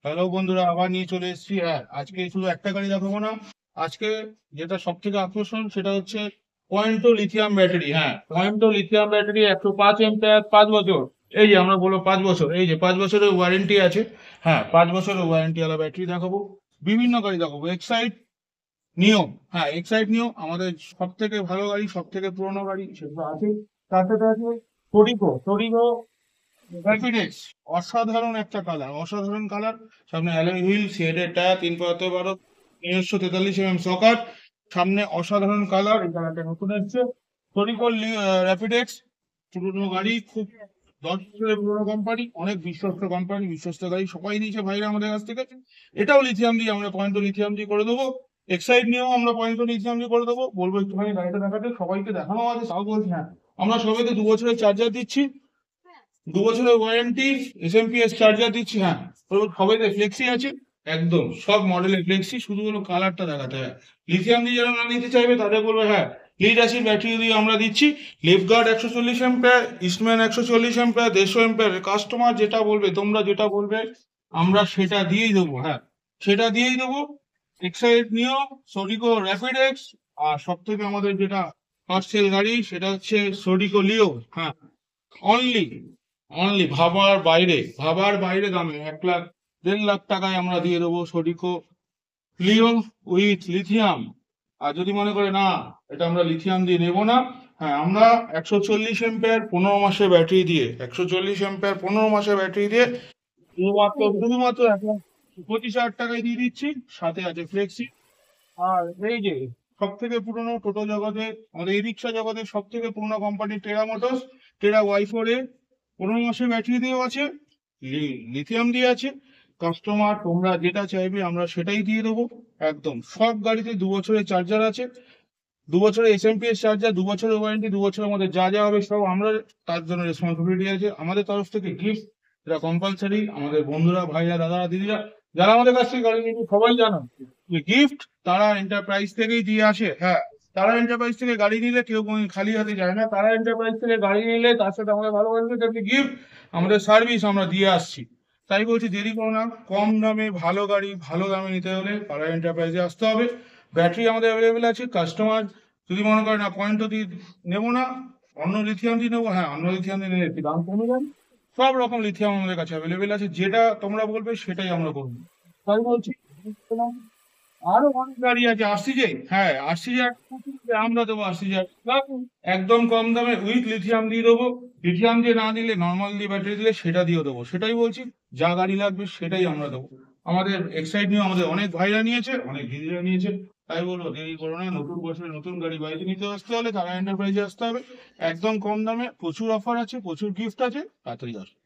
Hello বন্ধুরা, আবার নিয়ে চলে এসেছি। হ্যাঁ, আজকে শুধু একটা গাড়ি দেখাবো না। আজকে যেটা সব থেকে আকর্ষণ সেটা হচ্ছে পয়েন্টো লিথিয়াম ব্যাটারি। হ্যাঁ, পয়েন্টো লিথিয়াম ব্যাটারি 105 এম্পিয়ার, 5 বছর। এই যে আমরা বলবো 5 বছর, এই যে 5 বছরের ওয়ারেন্টি আছে। হ্যাঁ, 5 বছরের ওয়ারেন্টি ওয়ালা ব্যাটারি দেখাবো। বিভিন্ন গাড়ি দেখাবো। এক্সাইড নিও। হ্যাঁ, এক্সাইড নিও আমাদের সব থেকে ভালো গাড়ি, সব থেকে পুরোনো গাড়ি, সেগুলো আছে। তার সাথে আছে টোরিগো। টোরিগো র্যাপিডেক্স, অসাধারণ একটা কালার, অসাধারণ কালার। সামনে অ্যালয় হুইল, সিএডের টায়ার, 3/12 নিজস্ব 43 সকার। সামনে অসাধারণ কালার, এই কালারটা নতুন এসছে। টরিকল র্যাপিডেক্স, পুরোনো গাড়ি, খুব 10 বছরের পুরোনো কোম্পানি, অনেক বিশ্বস্ত কোম্পানি, বিশ্বস্ত গাড়ি, সবাই নিয়েছে ভাইরা আমাদের কাছ থেকে। এটাও লিথিয়াম দিয়ে, আমরা পয়েন্টও লিথিয়াম দিয়ে করে দেবো। এক্সাইড নিয়েও আমরা পয়েন্টও লিথিয়াম দিয়ে করে দেবো। বলবো একটুখানি গাড়িটা দেখাতে, সবাইকে দেখানো আছে, তাও বলছি। হ্যাঁ, আমরা সবাইকে 2 বছরের চার্জার দিচ্ছি, 2 বছরের ওয়ারেন্টি, এসএমপিএস চার্জার দিচ্ছি। হ্যাঁ, সবাইতে ফ্লেক্সি আছে, একদম সব মডেলের ফ্লেক্সি, শুধু হলো কালারটা দেখাতে হয়। লিথিয়াম দিয়ে যারা না নিতে চাইবে তাদের বলবে হ্যাঁ, লিড অ্যাসিড ব্যাটারি দিয়ে আমরা দিচ্ছি। লিফগার্ড 140 ampere, Eastman 140 ampere, 150 ampere. Customer যেটা বলবে, তোমরা যেটা বলবে, আমরা সেটা দিয়েই দেবো। হ্যাঁ, সেটা দিয়েই দেবো। এক্সাইড নিও, সোডিকো র্যাপিডেক্স, আর সব থেকে আমাদের যেটা ফার্স্ট সেল গাড়ি সেটা হচ্ছে সোডিকো লিও। হ্যাঁ, অনলি অনলি ভাবার বাইরে দামে 1 লাখ 1.5 লাখ টাকায় আমরা দিয়ে দেবো সোডিকো লিও উইথ লিথিয়াম। আর যদি মনে করে না, এটা আমরা লিথিয়াম দিয়ে নেবো না, হ্যাঁ, আমরা 140 এম্পিয়ার 15 মাসের ব্যাটারি দিয়ে, 140 এম্পিয়ার 15 মাসের ব্যাটারি দিয়ে শুধুমাত্র 1,25,000 টাকায় দিয়ে দিচ্ছি। সাথে আছে ফ্লেক্সি। আর এই যে সব থেকে পুরনো টোটো জগতে, আমাদের ই রিক্সা জগতের সব থেকে পুরনো কোম্পানি টেরা মোটরস, টেরা Y4 এ 15 মাসের ব্যাটারি দিয়েও আছে, লিথিয়াম দিয়ে আছে। কাস্টমার তোমরা যেটা চাইবে আমরা সেটাই দিয়ে দেবো। একদম সব গাড়িতে 2 বছরের চার্জার আছে, 2 বছরের এসএমপিএস চার্জার, 2 বছরের ওয়ারেন্টি, 2 বছরের মধ্যে যা যা হবে সব আমরা, তার জন্য রেসপন্সিবিলিটি আছে আমাদের তরফ থেকে। গিফট, এটা কম্পালসারি। আমাদের বন্ধুরা, ভাইরা, দাদারা, দিদিরা যারা আমাদের কাছ থেকে গাড়ি নিয়ে সবাই জানো গিফট তারা এন্টারপ্রাইজ থেকেই দিয়ে আসে। হ্যাঁ, তারা এন্টারপ্রাইজ থেকে গাড়ি নিলে কেউ কোনোদিন খালি হাতে যায় না। তারা এন্টারপ্রাইজ থেকে গাড়ি নিলে তার সাথে আমাদের ভালোবাসবে, তেমনি গিফট, আমাদের সার্ভিস আমরা দিয়ে আসছি। তাই বলছি দেরি করো না, কম দামে ভালো গাড়ি ভালো দামে নিতে হলে তারা এন্টারপ্রাইজে আসতে হবে। ব্যাটারি আমাদের অ্যাভেলেবেল আছে। কাস্টমার যদি মনে করে না পয়েন্ট দিয়ে নেবো না, অন্য লিথিয়াম দিয়ে নেবো, হ্যাঁ, অন্য লিথিয়াম দিয়ে নিলে একটু দাম কমে যাবে। সব রকম লিথিয়াম আমাদের কাছে অ্যাভেলেবেল আছে, যেটা তোমরা বলবে সেটাই আমরা করবো। তাই বলছি, আরো অনেক গাড়ি আছে। আরসিজে, হ্যাঁ, আরসিজে আমরা দেবো। আরসিজে একদম কম দামে উইথ লিথিয়াম দিয়ে দেবো। লিথিয়াম দিয়ে না দিলে, নর্মাল দিয়ে ব্যাটারি দিলে সেটা দিয়ে দেবো। সেটাই বলছি, যা গাড়ি লাগবে সেটাই আমরা দেবো। আমাদের এক্সাইড নিয়ে আমাদের অনেক ভাইরা নিয়েছে, অনেক দিদিরা নিয়েছে। তাই বলবো দেরি করো না, নতুন বছরে নতুন গাড়ি বাড়িতে নিতে আসতে হলে তারা এন্টারপ্রাইজে আসতে হবে। একদম কম দামে প্রচুর অফার আছে, প্রচুর গিফট আছে, তাড়াতাড়ি আসো।